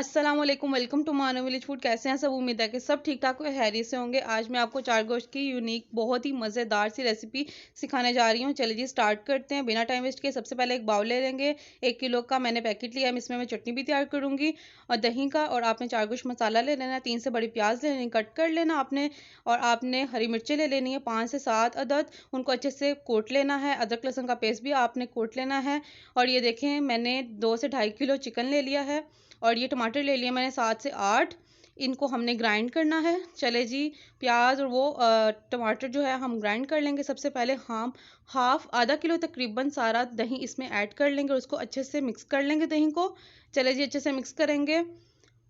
अस्सलाम वालेकुम, welcome to मानो विलेज फूड। कैसे हैं सब? उम्मीद है कि सब ठीक ठाक हैरियत से होंगे। आज मैं आपको चार गोश्त की यूनिक बहुत ही मज़ेदार सी रेसिपी सिखाने जा रही हूँ। चलिए जी स्टार्ट करते हैं बिना टाइम वेस्ट किए। सबसे पहले एक बाउल ले लेंगे। 1 किलो का मैंने पैकेट लिया है। इसमें मैं चटनी भी तैयार करूँगी और दही का। और आपने चार गोश्त मसाला ले लेना है। 3 से बड़ी प्याज ले लेनी, कट कर लेना आपने। और आपने हरी मिर्चें ले लेनी है 5 से 7 अदद। उनको अच्छे से कोट लेना है। अदरक लहसुन का पेस्ट भी आपने कोट लेना है। और ये देखें, मैंने 2 से 2.5 किलो चिकन ले लिया है। और ये टमाटर ले लिए मैंने 7 से 8। इनको हमने ग्राइंड करना है। चले जी, प्याज और वो टमाटर जो है हम ग्राइंड कर लेंगे। सबसे पहले हम आधा किलो तकरीबन सारा दही इसमें ऐड कर लेंगे और उसको अच्छे से मिक्स कर लेंगे दही को। चले जी, अच्छे से मिक्स करेंगे।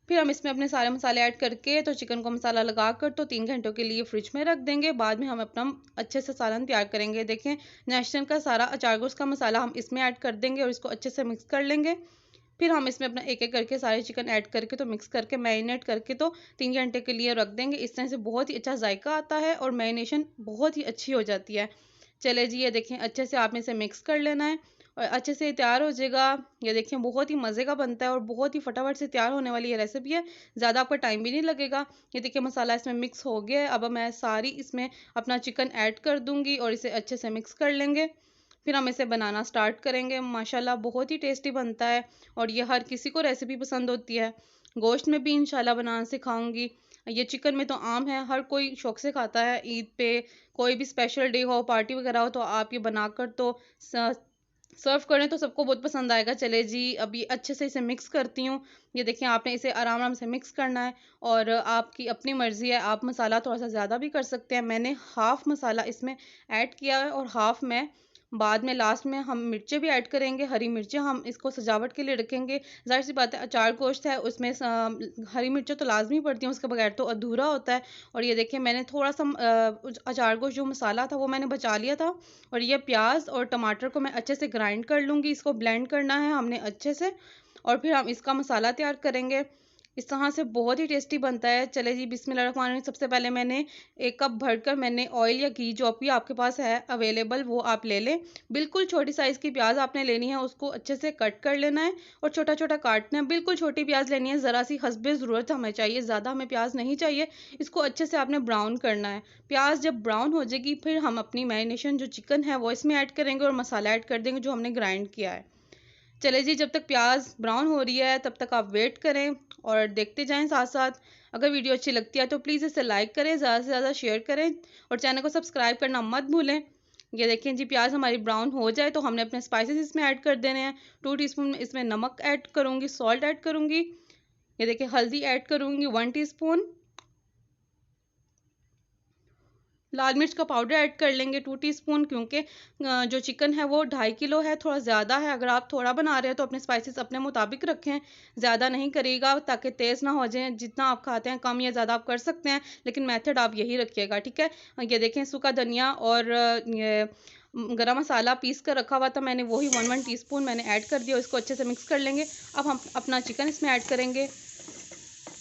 फिर हम इसमें अपने सारे मसाले ऐड करके तो चिकन को मसाला लगा कर तो 3 घंटों के लिए फ्रिज में रख देंगे। बाद में हम अपना अच्छे से सालन तैयार करेंगे। देखें, नेस्टन का सारा अचार गोश्त का मसाला हम इसमें ऐड कर देंगे और इसको अच्छे से मिक्स कर लेंगे। फिर हम इसमें अपना एक एक करके सारे चिकन ऐड करके तो मिक्स करके मैरिनेट करके तो 3 घंटे के लिए रख देंगे। इस तरह से बहुत ही अच्छा जायका आता है और मैरिनेशन बहुत ही अच्छी हो जाती है। चले जी, ये देखें, अच्छे से आपने इसे मिक्स कर लेना है और अच्छे से तैयार हो जाएगा। ये देखें, बहुत ही मज़े का बनता है और बहुत ही फटाफट से तैयार होने वाली ये रेसिपी है। ज़्यादा आपका टाइम भी नहीं लगेगा। ये देखिए, मसाला इसमें मिक्स हो गया है। अब मैं सारी इसमें अपना चिकन ऐड कर दूँगी और इसे अच्छे से मिक्स कर लेंगे। फिर हम इसे बनाना स्टार्ट करेंगे। माशाल्लाह बहुत ही टेस्टी बनता है और ये हर किसी को रेसिपी पसंद होती है। गोश्त में भी इंशाल्लाह बनाना सिखाऊंगी। ये चिकन में तो आम है, हर कोई शौक से खाता है। ईद पे कोई भी स्पेशल डे हो, पार्टी वगैरह हो तो आप ये बनाकर तो सर्व करें तो सबको बहुत पसंद आएगा। चले जी, अभी अच्छे से इसे मिक्स करती हूँ। ये देखिए, आपने इसे आराम आराम से मिक्स करना है और आपकी अपनी मर्ज़ी है, आप मसाला थोड़ा सा ज़्यादा भी कर सकते हैं। मैंने हाफ़ मसाला इसमें ऐड किया है और हाफ़ मैं बाद में लास्ट में हम मिर्चें भी ऐड करेंगे। हरी मिर्चें हम इसको सजावट के लिए रखेंगे। ज़ाहिर सी बात है, अचार गोश्त है उसमें हरी मिर्चें तो लाजमी पड़ती हैं, उसके बगैर तो अधूरा होता है। और ये देखिए, मैंने थोड़ा सा अचार गोश्त जो मसाला था वो मैंने बचा लिया था। और ये प्याज और टमाटर को मैं अच्छे से ग्राइंड कर लूँगी। इसको ब्लेंड करना है हमने अच्छे से और फिर हम इसका मसाला तैयार करेंगे। इस तरह से बहुत ही टेस्टी बनता है। चले जी, बिस्मिल्लाहिर्रहमानिर्रहीम। सबसे पहले मैंने 1 कप भरकर मैंने ऑयल या घी जो भी आपके पास है अवेलेबल वो आप ले लें। बिल्कुल छोटी साइज़ की प्याज आपने लेनी है, उसको अच्छे से कट कर लेना है और छोटा-छोटा काटना है। बिल्कुल छोटी प्याज लेनी है, ज़रा सी हस्बे ज़रूरत हमें चाहिए, ज़्यादा हमें प्याज नहीं चाहिए। इसको अच्छे से आपने ब्राउन करना है। प्याज जब ब्राउन हो जाएगी फिर हम अपनी मैरिनेशन जो चिकन है वो इसमें ऐड करेंगे और मसाला ऐड कर देंगे जो हमने ग्राइंड किया है। चले जी, जब तक प्याज ब्राउन हो रही है तब तक आप वेट करें और देखते जाएं साथ साथ। अगर वीडियो अच्छी लगती है तो प्लीज़ इसे लाइक करें, ज़्यादा से ज़्यादा शेयर करें और चैनल को सब्सक्राइब करना मत भूलें। ये देखें जी, प्याज हमारी ब्राउन हो जाए तो हमने अपने स्पाइसेस इसमें ऐड कर देने हैं। 2 टीस्पून इसमें नमक ऐड करूँगी, सॉल्ट ऐड करूँगी। ये देखिए, हल्दी ऐड करूँगी 1 टीस्पून। लाल मिर्च का पाउडर ऐड कर लेंगे 2 टीस्पून, क्योंकि जो चिकन है वो 2.5 किलो है, थोड़ा ज़्यादा है। अगर आप थोड़ा बना रहे हो तो अपने स्पाइसेस अपने मुताबिक रखें, ज़्यादा नहीं करिएगा ताकि तेज़ ना हो जाए। जितना आप खाते हैं कम या ज़्यादा आप कर सकते हैं, लेकिन मेथड आप यही रखिएगा, ठीक है। ये देखें, सूखा धनिया और ये गरम मसाला पीस कर रखा हुआ था मैंने, वही 1 टीस्पून मैंने ऐड कर दिया। इसको अच्छे से मिक्स कर लेंगे। अब हम अपना चिकन इसमें ऐड करेंगे।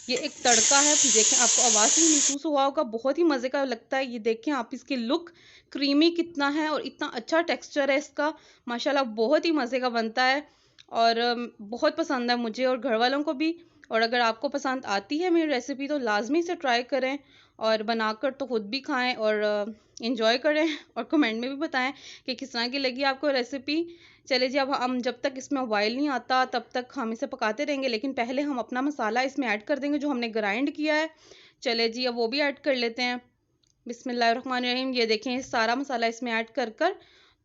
ये एक तड़का है। देखें, आपको आवाज़ ही महसूस हुआ होगा, बहुत ही मज़े का लगता है। ये देखें आप, इसकी लुक क्रीमी कितना है और इतना अच्छा टेक्सचर है इसका। माशाल्लाह बहुत ही मज़े का बनता है और बहुत पसंद है मुझे और घर वालों को भी। और अगर आपको पसंद आती है मेरी रेसिपी तो लाजमी से ट्राई करें और बनाकर तो खुद भी खाएं और इंजॉय करें और कमेंट में भी बताएं कि किस तरह की लगी आपको रेसिपी। चले जी, अब हम जब तक इसमें ऑयल नहीं आता तब तक हम इसे पकाते रहेंगे, लेकिन पहले हम अपना मसाला इसमें ऐड कर देंगे जो हमने ग्राइंड किया है। चले जी, अब वो भी ऐड कर लेते हैं। बिस्मिल्लाहिर्रहमानिर्रहीम। ये देखें, सारा मसाला इसमें ऐड कर कर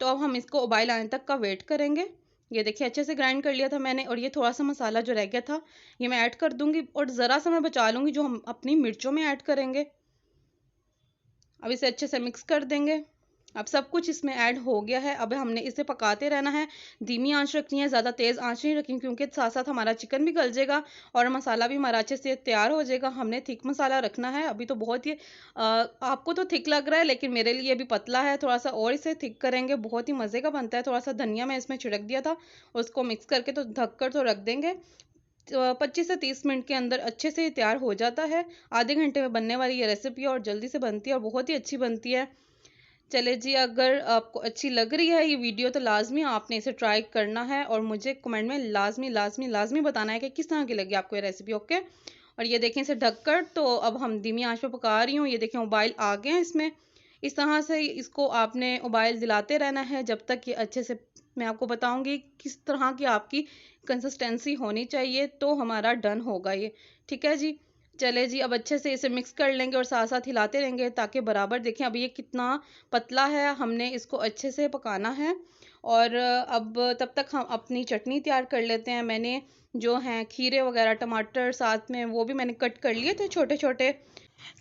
तो अब हम इसको उबाल आने तक का वेट करेंगे। ये देखिए, अच्छे से ग्राइंड कर लिया था मैंने और ये थोड़ा सा मसाला जो रह गया था ये मैं ऐड कर दूंगी और ज़रा सा मैं बचा लूँगी जो हम अपनी मिर्चों में ऐड करेंगे। अब इसे अच्छे से मिक्स कर देंगे। अब सब कुछ इसमें ऐड हो गया है। अब हमने इसे पकाते रहना है। धीमी आंच रखनी है, ज़्यादा तेज़ आंच नहीं रखनी, क्योंकि साथ साथ हमारा चिकन भी गल जाएगा और मसाला भी हमारा अच्छे से तैयार हो जाएगा। हमने थिक मसाला रखना है। अभी तो बहुत ही आपको तो थिक लग रहा है, लेकिन मेरे लिए भी पतला है। थोड़ा सा और इसे थिक करेंगे, बहुत ही मज़े का बनता है। थोड़ा सा धनिया मैं इसमें छिड़क दिया था, उसको मिक्स करके तो ढक कर तो रख देंगे। 25 से 30 मिनट के अंदर अच्छे से तैयार हो जाता है। आधे घंटे में बनने वाली ये रेसिपी और जल्दी से बनती है और बहुत ही अच्छी बनती है। चले जी, अगर आपको अच्छी लग रही है ये वीडियो तो लाज़मी आपने इसे ट्राई करना है और मुझे कमेंट में लाज़मी बताना है कि किस तरह की लगी आपको ये रेसिपी, ओके? और ये देखें इसे ढककर तो अब हम धीमी आंच पे पका रही हूँ। ये देखें उबाइल आ गए हैं इसमें। इस तरह से इसको आपने उबाइल दिलाते रहना है जब तक ये अच्छे से, मैं आपको बताऊँगी किस तरह की आपकी कंसिस्टेंसी होनी चाहिए तो हमारा डन होगा ये, ठीक है जी? चले जी, अब अच्छे से इसे मिक्स कर लेंगे और साथ-साथ हिलाते रहेंगे ताकि बराबर, देखें अभी ये कितना पतला है, हमने इसको अच्छे से पकाना है। और अब तब तक हम अपनी चटनी तैयार कर लेते हैं। मैंने जो हैं खीरे वगैरह, टमाटर साथ में वो भी मैंने कट कर लिए थे छोटे-छोटे।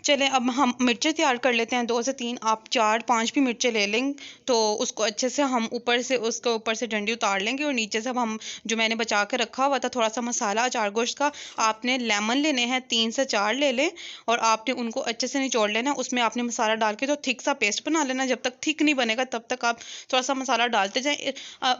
चलें अब हम मिर्चें तैयार कर लेते हैं, 2 से 3, आप 4-5 भी मिर्चें ले लें तो उसको अच्छे से हम उसके ऊपर से डंडी उतार लेंगे और नीचे से अब हम जो मैंने बचा के रखा हुआ था थोड़ा सा मसाला अचार गोश्त का, आपने लेमन लेने हैं 3 से 4 ले लें और आपने उनको अच्छे से निचोड़ लेना। उसमें आपने मसाला डाल के तो थिक सा पेस्ट बना लेना। जब तक थिक नहीं बनेगा तब तक आप थोड़ा सा मसाला डालते जाएं।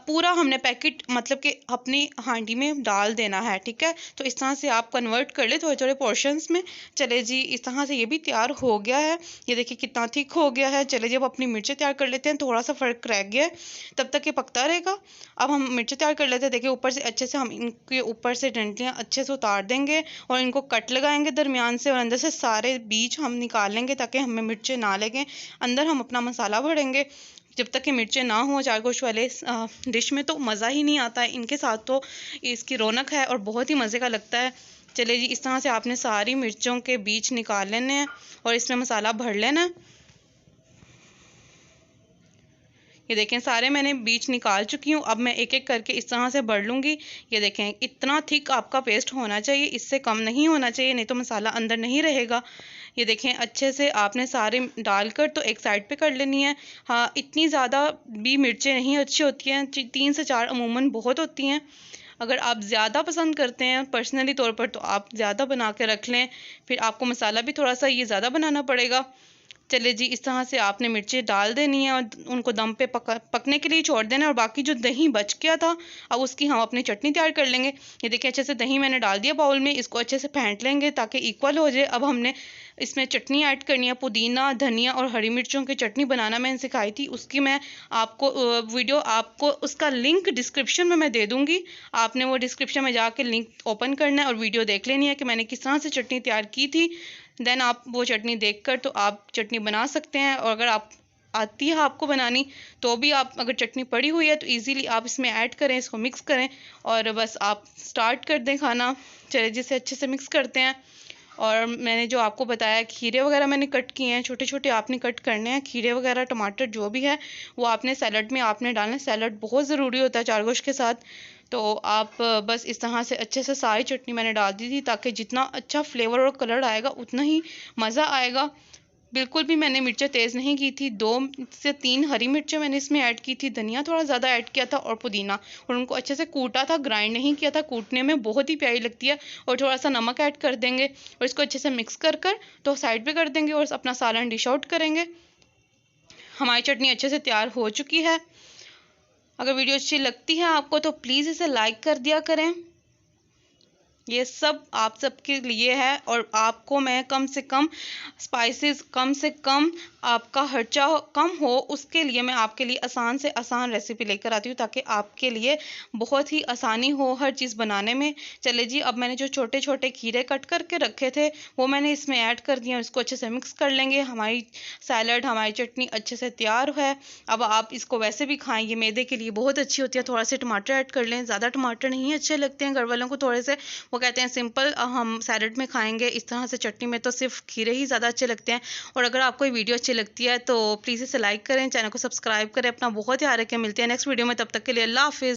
पूरा हमने पैकेट मतलब कि अपनी हांडी में डाल देना है, ठीक है? तो इस तरह से आप कन्वर्ट कर ले थोड़े थोड़े पोर्शंस में। चले जी, इस तरह से ये भी तैयार हो गया है। ये देखिए कितना थिक हो गया है। चले जी, अब अपनी मिर्चें तैयार कर लेते हैं। थोड़ा सा फ़र्क रह गया है, तब तक ये पकता रहेगा। अब हम मिर्चें तैयार कर लेते हैं। देखिए ऊपर से अच्छे से हम इनके ऊपर से डंडियाँ अच्छे से उतार देंगे और इनको कट लगाएंगे दरमियान से और अंदर से सारे बीज हम निकाल लेंगे ताकि हमें मिर्चें ना लगें। अंदर हम अपना मसाला भरेंगे। जब तक कि मिर्चें ना हो अचार गोश्त वाले डिश में तो मज़ा ही नहीं आता है। इनके साथ तो इसकी रौनक है और बहुत ही मज़े का लगता है। चलिए जी, इस तरह से आपने सारी मिर्चों के बीज निकाल लेने हैं और इसमें मसाला भर लेना है। ये देखें सारे मैंने बीज निकाल चुकी हूँ। अब मैं एक एक करके इस तरह से भर लूँगी। ये देखें इतना थिक आपका पेस्ट होना चाहिए, इससे कम नहीं होना चाहिए, नहीं तो मसाला अंदर नहीं रहेगा। ये देखें अच्छे से आपने सारे डालकर तो एक साइड पे कर लेनी है। हाँ, इतनी ज़्यादा भी मिर्चें नहीं अच्छी होती हैं, 3 से 4 अमूमन बहुत होती हैं। अगर आप ज़्यादा पसंद करते हैं पर्सनली तौर पर तो आप ज़्यादा बना के रख लें, फिर आपको मसाला भी थोड़ा सा ये ज़्यादा बनाना पड़ेगा। चलिए जी, इस तरह से आपने मिर्चें डाल देनी है और उनको दम पे पकने के लिए छोड़ देना है। और बाकी जो दही बच गया था अब उसकी हम अपनी चटनी तैयार कर लेंगे। ये देखिए अच्छे से दही मैंने डाल दिया बाउल में, इसको अच्छे से फेंट लेंगे ताकि इक्वल हो जाए। अब हमने इसमें चटनी ऐड करनी है, पुदीना, धनिया और हरी मिर्चों की चटनी बनाना मैंने सिखाई थी, उसकी मैं आपको वीडियो आपको उसका लिंक डिस्क्रिप्शन में मैं दे दूँगी। आपने वो डिस्क्रिप्शन में जाके लिंक ओपन करना है और वीडियो देख लेनी है कि मैंने किस तरह से चटनी तैयार की थी। देन आप वो चटनी देखकर तो आप चटनी बना सकते हैं। और अगर आप आती है आपको बनानी तो भी आप, अगर चटनी पड़ी हुई है तो इजीली आप इसमें ऐड करें, इसको मिक्स करें और बस आप स्टार्ट कर दें खाना। चलिए जिसे अच्छे से मिक्स करते हैं। और मैंने जो आपको बताया खीरे वगैरह मैंने कट किए हैं, छोटे छोटे आपने कट करने हैं। खीरे वगैरह टमाटर जो भी है वो आपने सैलड में आपने डालना है। सैलड बहुत ज़रूरी होता है चार गोश्त के साथ। तो आप बस इस तरह से अच्छे से सारी चटनी मैंने डाल दी थी ताकि जितना अच्छा फ्लेवर और कलर आएगा उतना ही मज़ा आएगा। बिल्कुल भी मैंने मिर्चें तेज़ नहीं की थी। 2 से 3 हरी मिर्चें मैंने इसमें ऐड की थी, धनिया थोड़ा ज़्यादा ऐड किया था और पुदीना, और उनको अच्छे से कूटा था, ग्राइंड नहीं किया था। कूटने में बहुत ही प्यारी लगती है। और थोड़ा सा नमक ऐड कर देंगे और इसको अच्छे से मिक्स कर कर तो साइड पे कर देंगे और अपना सालन डिश आउट करेंगे। हमारी चटनी अच्छे से तैयार हो चुकी है। अगर वीडियो अच्छी लगती है आपको तो प्लीज़ इसे लाइक कर दिया करें। ये सब आप सबके लिए है और आपको मैं कम से कम स्पाइसेस, कम से कम आपका खर्चा कम हो, उसके लिए मैं आपके लिए आसान से आसान रेसिपी लेकर आती हूँ ताकि आपके लिए बहुत ही आसानी हो हर चीज़ बनाने में। चले जी, अब मैंने जो छोटे छोटे खीरे कट करके रखे थे वो मैंने इसमें ऐड कर दिए, इसको अच्छे से मिक्स कर लेंगे। हमारी सैलड, हमारी चटनी अच्छे से तैयार है। अब आप इसको वैसे भी खाएं, ये मैदे के लिए बहुत अच्छी होती है। थोड़ा से टमाटर ऐड कर लें, ज़्यादा टमाटर नहीं अच्छे लगते हैं घर वालों को, थोड़े से वो कहते हैं सिंपल हम सैलड में खाएंगे। इस तरह से चटनी में तो सिर्फ खीरे ही ज़्यादा अच्छे लगते हैं। और अगर आपको ये वीडियो अच्छी लगती है तो प्लीज़ इसे लाइक करें, चैनल को सब्सक्राइब करें। अपना बहुत ध्यान रखें। मिलते हैं नेक्स्ट वीडियो में, तब तक के लिए अल्लाह हाफिज़।